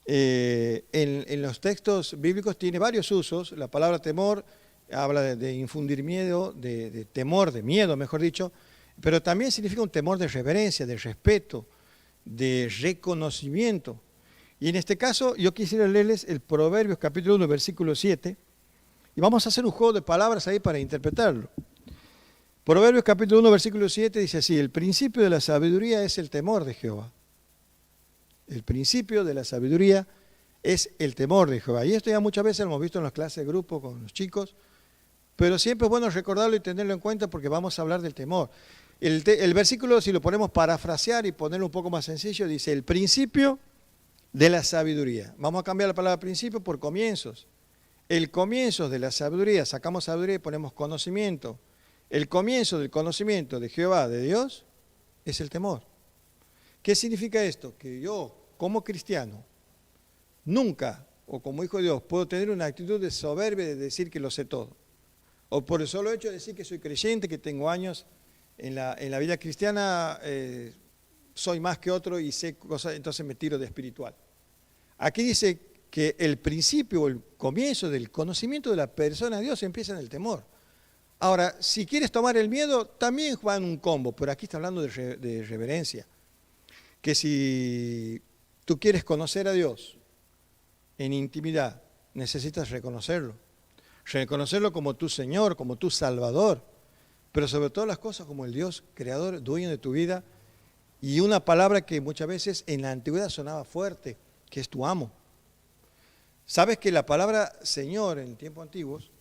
en los textos bíblicos tiene varios usos. La palabra temor habla de infundir miedo, de temor, de miedo, mejor dicho, pero también significa un temor de reverencia, de respeto, de reconocimiento. Y en este caso yo quisiera leerles el Proverbios capítulo 1, versículo 7, y vamos a hacer un juego de palabras ahí para interpretarlo. Proverbios capítulo 1, versículo 7 dice así: el principio de la sabiduría es el temor de Jehová. El principio de la sabiduría es el temor de Jehová. Y esto ya muchas veces lo hemos visto en las clases de grupo con los chicos, pero siempre es bueno recordarlo y tenerlo en cuenta porque vamos a hablar del temor. El versículo, si lo ponemos parafrasear y ponerlo un poco más sencillo, dice el principio de la sabiduría. Vamos a cambiar la palabra principio por comienzos. El comienzo de la sabiduría, sacamos sabiduría y ponemos conocimiento. El comienzo del conocimiento de Jehová, de Dios, es el temor. ¿Qué significa esto? Que yo, como cristiano, nunca, o como hijo de Dios, puedo tener una actitud de soberbia de decir que lo sé todo. O por el solo hecho de decir que soy creyente, que tengo años en la vida cristiana, soy más que otro y sé cosas, entonces me tiro de espiritual. Aquí dice que el principio o el comienzo del conocimiento de la persona de Dios empieza en el temor. Ahora, si quieres tomar el miedo, también juegan un combo, pero aquí está hablando de reverencia. Que si tú quieres conocer a Dios en intimidad, necesitas reconocerlo. Reconocerlo como tu Señor, como tu Salvador, pero sobre todas las cosas como el Dios creador, dueño de tu vida, y una palabra que muchas veces en la antigüedad sonaba fuerte, que es tu amo. ¿Sabes que la palabra Señor en tiempos antiguos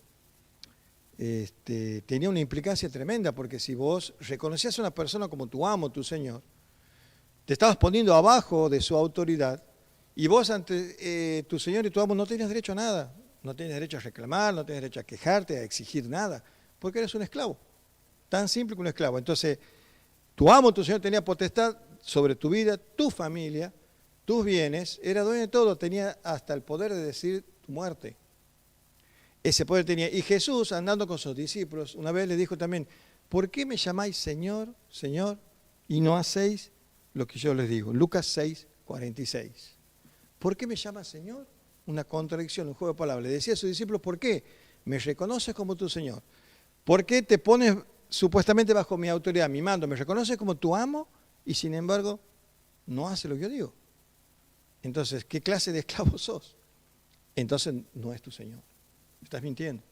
tenía una implicancia tremenda? Porque si vos reconocías a una persona como tu amo, tu Señor, te estabas poniendo abajo de su autoridad y vos ante tu Señor y tu amo no tenías derecho a nada. No tienes derecho a reclamar, no tienes derecho a quejarte, a exigir nada, Porque eres un esclavo. Tan simple como un esclavo. Entonces, tu amo, tu Señor, tenía potestad sobre tu vida, tu familia, tus bienes, era dueño de todo, tenía hasta el poder de decir tu muerte. Ese poder tenía. Y Jesús, andando con sus discípulos, una vez le dijo también, ¿por qué me llamáis Señor, Señor, y no hacéis lo que yo les digo? Lucas 6, 46. ¿Por qué me llamas Señor? Una contradicción, un juego de palabras. Le decía a sus discípulos, ¿por qué me reconoces como tu Señor? ¿Por qué te pones supuestamente bajo mi autoridad, mi mando? ¿Me reconoces como tu amo y sin embargo no haces lo que yo digo? Entonces, ¿qué clase de esclavo sos? Entonces no es tu Señor. Estás mintiendo.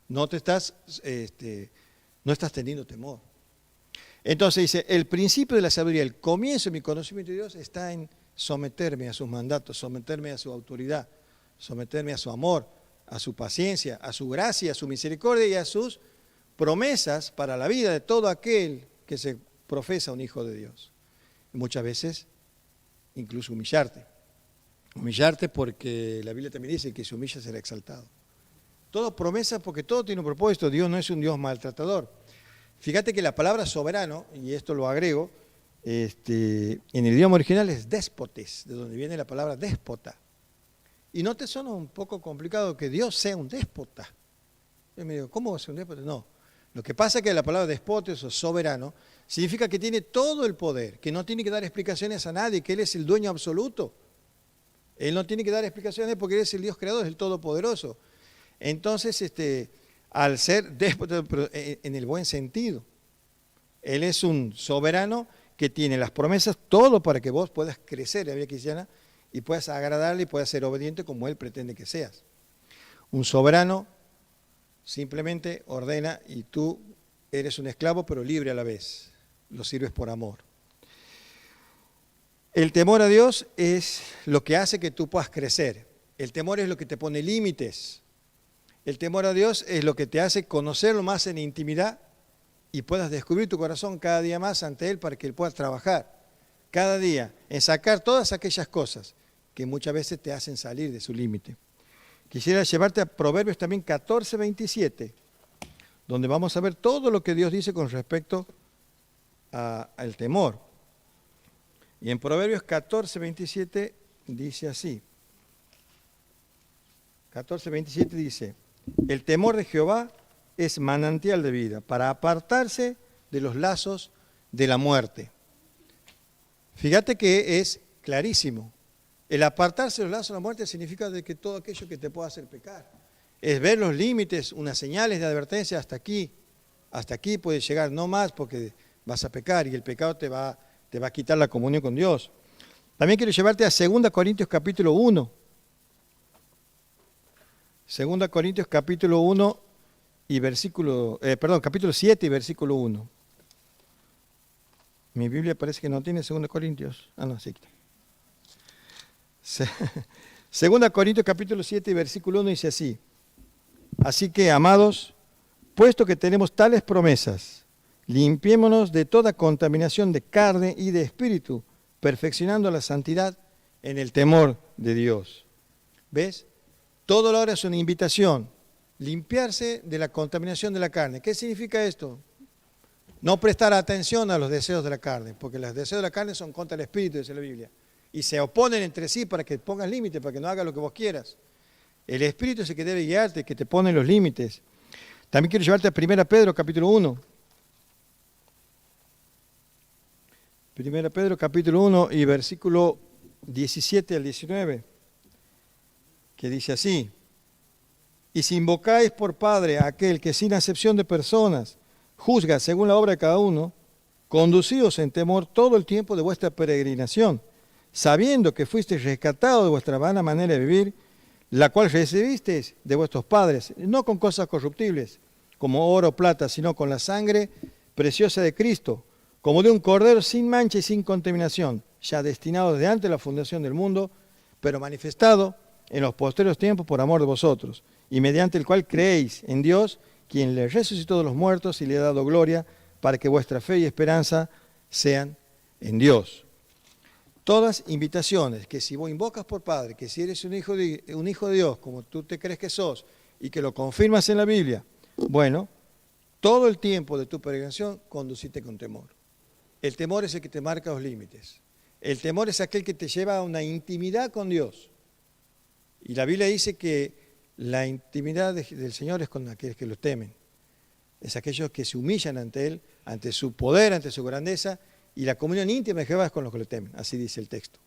No estás teniendo temor. Entonces dice, el principio de la sabiduría, el comienzo de mi conocimiento de Dios está en someterme a sus mandatos, someterme a su autoridad, someterme a su amor, a su paciencia, a su gracia, a su misericordia y a sus promesas para la vida de todo aquel que se profesa un hijo de Dios. Y muchas veces, incluso humillarte. Humillarte porque la Biblia también dice que se humilla será exaltado. Todo promesa porque todo tiene un propósito. Dios no es un Dios maltratador. Fíjate que la palabra soberano, y esto lo agrego, en el idioma original es déspotes, de donde viene la palabra déspota. ¿Y no te suena un poco complicado que Dios sea un déspota? Yo me digo, ¿cómo va a ser un déspota? No. Lo que pasa es que la palabra despotes o soberano significa que tiene todo el poder, que no tiene que dar explicaciones a nadie, que Él es el dueño absoluto. Él no tiene que dar explicaciones porque Él es el Dios creador, es el Todopoderoso. Entonces, al ser déspota, en el buen sentido, Él es un soberano que tiene las promesas, todo para que vos puedas crecer, la vida cristiana, y puedas agradarle y puedas ser obediente como Él pretende que seas. Un soberano simplemente ordena y tú eres un esclavo pero libre a la vez, lo sirves por amor. El temor a Dios es lo que hace que tú puedas crecer. El temor es lo que te pone límites. El temor a Dios es lo que te hace conocerlo más en intimidad y puedas descubrir tu corazón cada día más ante Él para que Él pueda trabajar cada día en sacar todas aquellas cosas que muchas veces te hacen salir de su límite. Quisiera llevarte a Proverbios también 14, 27, donde vamos a ver todo lo que Dios dice con respecto al temor. Y en Proverbios 14, 27 dice así. 14, 27 dice, el temor de Jehová es manantial de vida, para apartarse de los lazos de la muerte. Fíjate que es clarísimo. El apartarse de los lazos de la muerte significa de que todo aquello que te pueda hacer pecar. Es ver los límites, unas señales de advertencia, hasta aquí puedes llegar, no más porque vas a pecar y el pecado te va a quitar la comunión con Dios. También quiero llevarte a 2 Corintios capítulo 1. 2 Corintios capítulo 1 y capítulo 7 y versículo 1. Mi Biblia parece que no tiene 2 Corintios. No, sí. 2 Corintios capítulo 7 y versículo 1 dice así. Así que, amados, puesto que tenemos tales promesas, limpiémonos de toda contaminación de carne y de espíritu, perfeccionando la santidad en el temor de Dios. ¿Ves? Todo lo ahora es una invitación. Limpiarse de la contaminación de la carne. ¿Qué significa esto? No prestar atención a los deseos de la carne, porque los deseos de la carne son contra el espíritu, dice la Biblia. Y se oponen entre sí para que pongas límites, para que no hagas lo que vos quieras. El espíritu es el que debe guiarte, que te pone los límites. También quiero llevarte a 1 Pedro capítulo 1. 1 Pedro capítulo 1 y versículo 17 al 19, que dice así. Y si invocáis por Padre a aquel que sin acepción de personas juzga según la obra de cada uno, conducíos en temor todo el tiempo de vuestra peregrinación, sabiendo que fuisteis rescatados de vuestra vana manera de vivir, la cual recibisteis de vuestros padres, no con cosas corruptibles, como oro o plata, sino con la sangre preciosa de Cristo, como de un cordero sin mancha y sin contaminación, ya destinado desde antes de la fundación del mundo, pero manifestado en los posteriores tiempos por amor de vosotros, y mediante el cual creéis en Dios, quien le resucitó de los muertos y le ha dado gloria, para que vuestra fe y esperanza sean en Dios. Todas invitaciones que si vos invocas por Padre, que si eres un hijo de Dios, como tú te crees que sos, y que lo confirmas en la Biblia, bueno, todo el tiempo de tu peregrinación, conducite con temor. El temor es el que te marca los límites. El temor es aquel que te lleva a una intimidad con Dios. Y la Biblia dice que la intimidad del Señor es con aquellos que lo temen. Es aquellos que se humillan ante Él, ante su poder, ante su grandeza, y la comunión íntima de Jehová es con los que lo temen. Así dice el texto.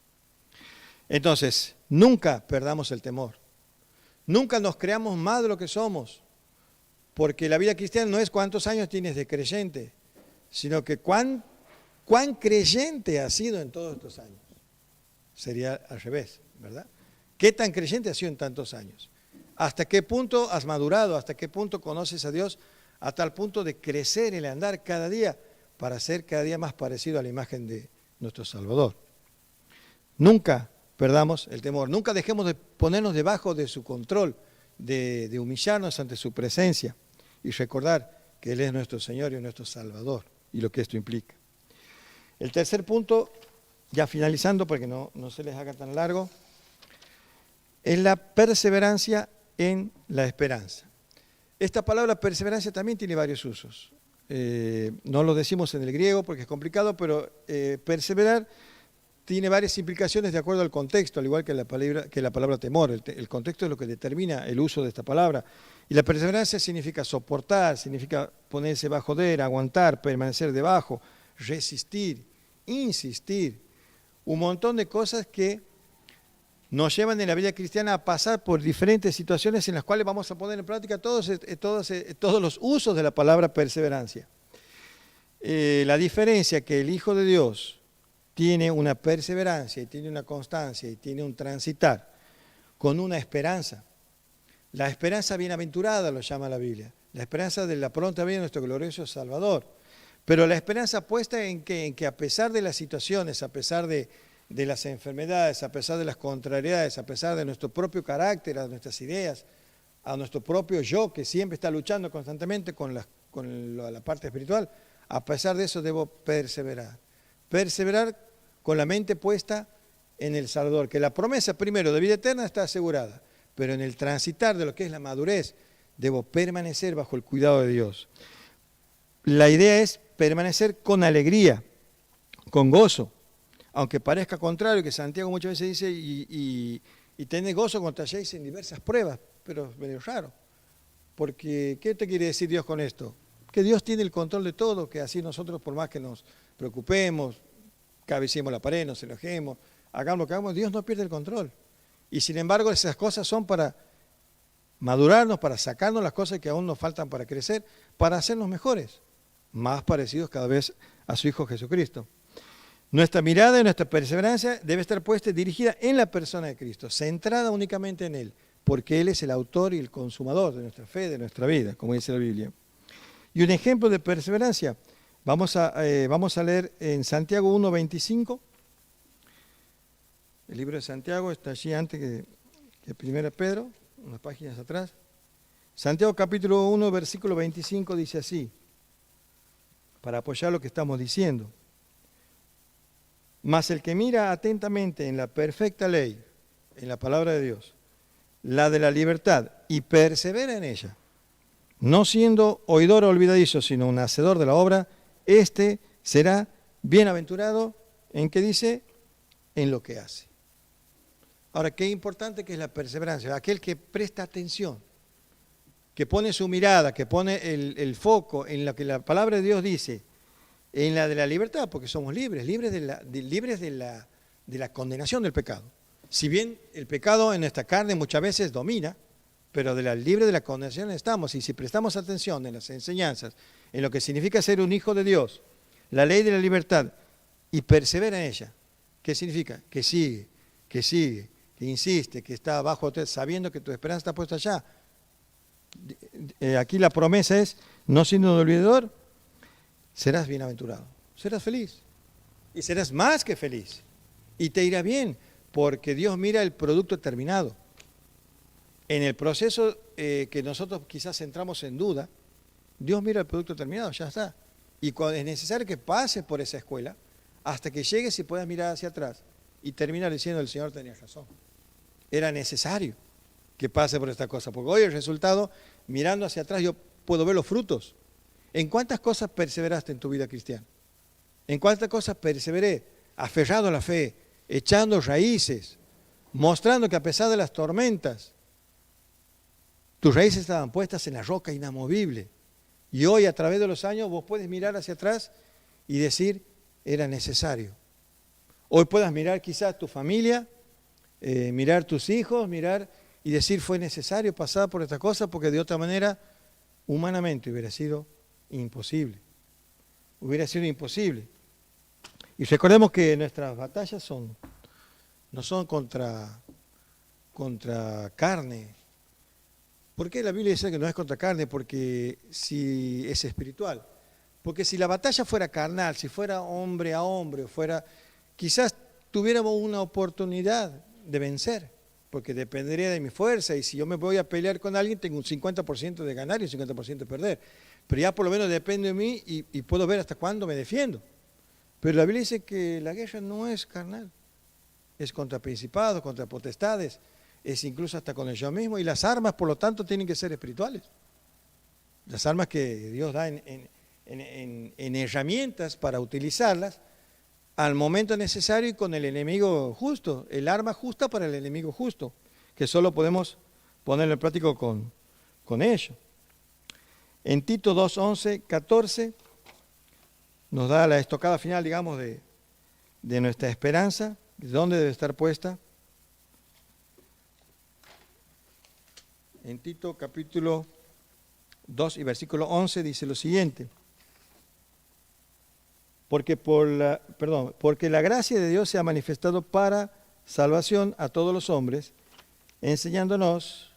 Entonces, nunca perdamos el temor. Nunca nos creamos más de lo que somos. Porque la vida cristiana no es cuántos años tienes de creyente, sino que cuán creyente has sido en todos estos años. Sería al revés, ¿verdad? ¿Qué tan creyente has sido en tantos años? ¿Hasta qué punto has madurado? ¿Hasta qué punto conoces a Dios? A tal punto de crecer en el andar cada día para ser cada día más parecido a la imagen de nuestro Salvador. Nunca perdamos el temor, nunca dejemos de ponernos debajo de su control, de humillarnos ante su presencia y recordar que Él es nuestro Señor y nuestro Salvador y lo que esto implica. El tercer punto, ya finalizando para que no se les haga tan largo, es la perseverancia en la esperanza. Esta palabra perseverancia también tiene varios usos. No lo decimos en el griego porque es complicado, pero perseverar tiene varias implicaciones de acuerdo al contexto, al igual que la palabra temor. El contexto es lo que determina el uso de esta palabra. Y la perseverancia significa soportar, significa ponerse bajo de él, aguantar, permanecer debajo, resistir, insistir. Un montón de cosas que nos llevan en la vida cristiana a pasar por diferentes situaciones en las cuales vamos a poner en práctica todos los usos de la palabra perseverancia. La diferencia que el Hijo de Dios tiene una perseverancia y tiene una constancia y tiene un transitar con una esperanza. La esperanza bienaventurada lo llama la Biblia, la esperanza de la pronta venida de nuestro glorioso Salvador. Pero la esperanza puesta en que a pesar de las situaciones, a pesar de las enfermedades, a pesar de las contrariedades, a pesar de nuestro propio carácter, a nuestras ideas, a nuestro propio yo que siempre está luchando constantemente con la parte espiritual, a pesar de eso debo perseverar. Perseverar con la mente puesta en el Salvador, que la promesa primero de vida eterna está asegurada, pero en el transitar de lo que es la madurez debo permanecer bajo el cuidado de Dios. La idea es permanecer con alegría, con gozo, aunque parezca contrario, que Santiago muchas veces dice, y tenés gozo cuando halléis en diversas pruebas, pero es medio raro, porque ¿qué te quiere decir Dios con esto? Que Dios tiene el control de todo, que así nosotros por más que nos preocupemos, cabecemos la pared, nos enojemos, hagamos lo que hagamos, Dios no pierde el control. Y sin embargo esas cosas son para madurarnos, para sacarnos las cosas que aún nos faltan para crecer, para hacernos mejores, más parecidos cada vez a su Hijo Jesucristo. Nuestra mirada y nuestra perseverancia debe estar puesta y dirigida en la persona de Cristo, centrada únicamente en Él, porque Él es el autor y el consumador de nuestra fe, de nuestra vida, como dice la Biblia. Y un ejemplo de perseverancia, vamos a leer en Santiago 1:25. El libro de Santiago está allí antes que 1 Pedro, unas páginas atrás. Santiago capítulo 1, versículo 25 dice así, para apoyar lo que estamos diciendo. Mas el que mira atentamente en la perfecta ley, en la palabra de Dios, la de la libertad, y persevera en ella, no siendo oidor olvidadizo, sino un hacedor de la obra, éste será bienaventurado en que dice, en lo que hace. Ahora, qué importante que es la perseverancia, aquel que presta atención, que pone su mirada, que pone el foco en lo que la palabra de Dios dice, en la de la libertad, porque somos libres de la condenación del pecado. Si bien el pecado en nuestra carne muchas veces domina, pero libre de la condenación estamos, y si prestamos atención en las enseñanzas, en lo que significa ser un hijo de Dios, la ley de la libertad, y persevera en ella, ¿qué significa? Que sigue, que insiste, que está abajo, sabiendo que tu esperanza está puesta allá. Aquí la promesa es, no siendo un olvidador, serás bienaventurado, serás feliz, y serás más que feliz, y te irá bien, porque Dios mira el producto terminado. En el proceso que nosotros quizás entramos en duda, Dios mira el producto terminado, ya está. Y cuando es necesario que pases por esa escuela, hasta que llegues y puedas mirar hacia atrás y terminar diciendo, el Señor tenía razón. Era necesario que pase por esta cosa, porque hoy el resultado, mirando hacia atrás, yo puedo ver los frutos. ¿En cuántas cosas perseveraste en tu vida cristiana? ¿En cuántas cosas perseveré? Aferrado a la fe, echando raíces, mostrando que a pesar de las tormentas, tus raíces estaban puestas en la roca inamovible. Y hoy, a través de los años, vos puedes mirar hacia atrás y decir, era necesario. Hoy puedas mirar quizás tu familia, mirar tus hijos, mirar y decir, fue necesario pasar por esta cosa porque de otra manera, humanamente, hubiera sido imposible. Hubiera sido imposible. Y recordemos que nuestras batallas no son contra carne. ¿Por qué la Biblia dice que no es contra carne? Porque si es espiritual. Porque si la batalla fuera carnal, si fuera hombre a hombre, quizás tuviéramos una oportunidad de vencer, porque dependería de mi fuerza, y si yo me voy a pelear con alguien, tengo un 50% de ganar y un 50% de perder. Pero ya por lo menos depende de mí y puedo ver hasta cuándo me defiendo. Pero la Biblia dice que la guerra no es carnal, es contra principados, contra potestades, es incluso hasta con el yo mismo, y las armas, por lo tanto, tienen que ser espirituales. Las armas que Dios da en herramientas para utilizarlas al momento necesario y con el enemigo justo, el arma justa para el enemigo justo, que solo podemos ponerlo en práctica con ello. En Tito 2, 11, 14 nos da la estocada final, digamos, de nuestra esperanza, de dónde debe estar puesta. En Tito capítulo 2 y versículo 11 dice lo siguiente. Porque la gracia de Dios se ha manifestado para salvación a todos los hombres, enseñándonos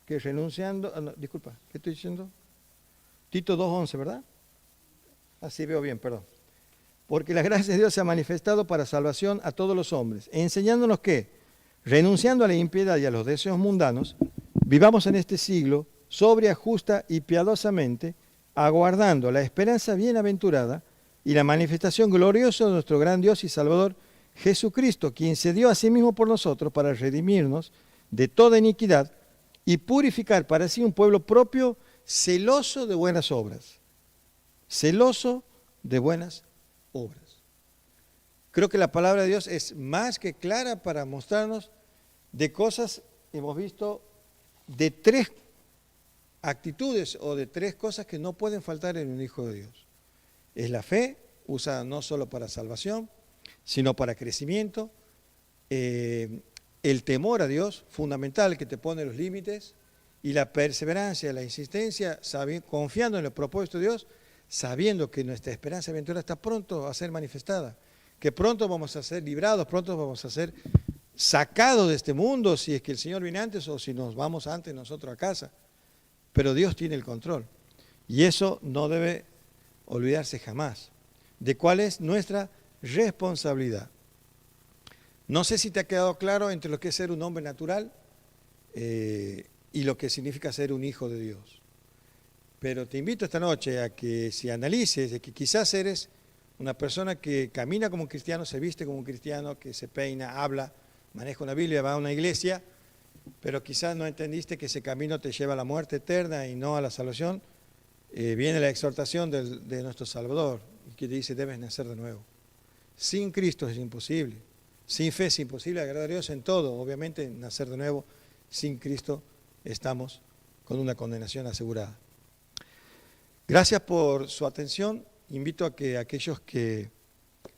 que renunciando... disculpa, ¿qué estoy diciendo? Tito 2:11, ¿verdad? Así veo bien, perdón. Porque la gracia de Dios se ha manifestado para salvación a todos los hombres, enseñándonos que, renunciando a la impiedad y a los deseos mundanos, vivamos en este siglo sobria, justa y piadosamente, aguardando la esperanza bienaventurada y la manifestación gloriosa de nuestro gran Dios y Salvador, Jesucristo, quien se dio a sí mismo por nosotros para redimirnos de toda iniquidad y purificar para sí un pueblo propio, celoso de buenas obras. Celoso de buenas obras. Creo que la palabra de Dios es más que clara para mostrarnos de cosas, hemos visto, de tres actitudes o de tres cosas que no pueden faltar en un hijo de Dios. Es la fe, usada no solo para salvación, sino para crecimiento. El temor a Dios, fundamental, que te pone los límites. Y la perseverancia, la insistencia, confiando en el propósito de Dios, sabiendo que nuestra esperanza aventura está pronto a ser manifestada, que pronto vamos a ser librados, pronto vamos a ser sacados de este mundo, si es que el Señor viene antes o si nos vamos antes nosotros a casa. Pero Dios tiene el control. Y eso no debe olvidarse jamás. ¿De cuál es nuestra responsabilidad? No sé si te ha quedado claro entre lo que es ser un hombre natural y lo que significa ser un hijo de Dios. Pero te invito esta noche a que si analices de que quizás eres una persona que camina como un cristiano, se viste como un cristiano, que se peina, habla, maneja una Biblia, va a una iglesia, pero quizás no entendiste que ese camino te lleva a la muerte eterna y no a la salvación. Viene la exhortación de nuestro Salvador, que dice, debes nacer de nuevo. Sin Cristo es imposible. Sin fe es imposible agradar a Dios en todo. Obviamente, nacer de nuevo, sin Cristo estamos con una condenación asegurada. Gracias por su atención. Invito a que aquellos que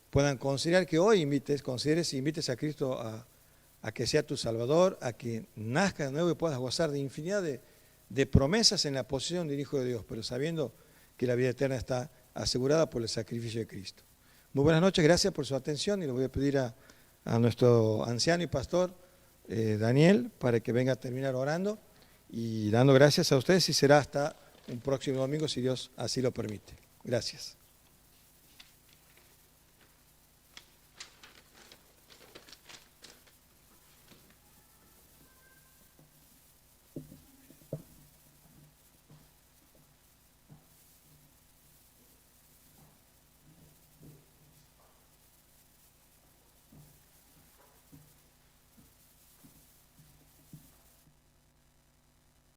puedan considerar que hoy consideres y invites a Cristo a que sea tu Salvador, a que nazca de nuevo y puedas gozar de infinidad de promesas en la posición del Hijo de Dios, pero sabiendo que la vida eterna está asegurada por el sacrificio de Cristo. Muy buenas noches, gracias por su atención y le voy a pedir a nuestro anciano y pastor Daniel para que venga a terminar orando y dando gracias a ustedes y será hasta un próximo domingo si Dios así lo permite. Gracias.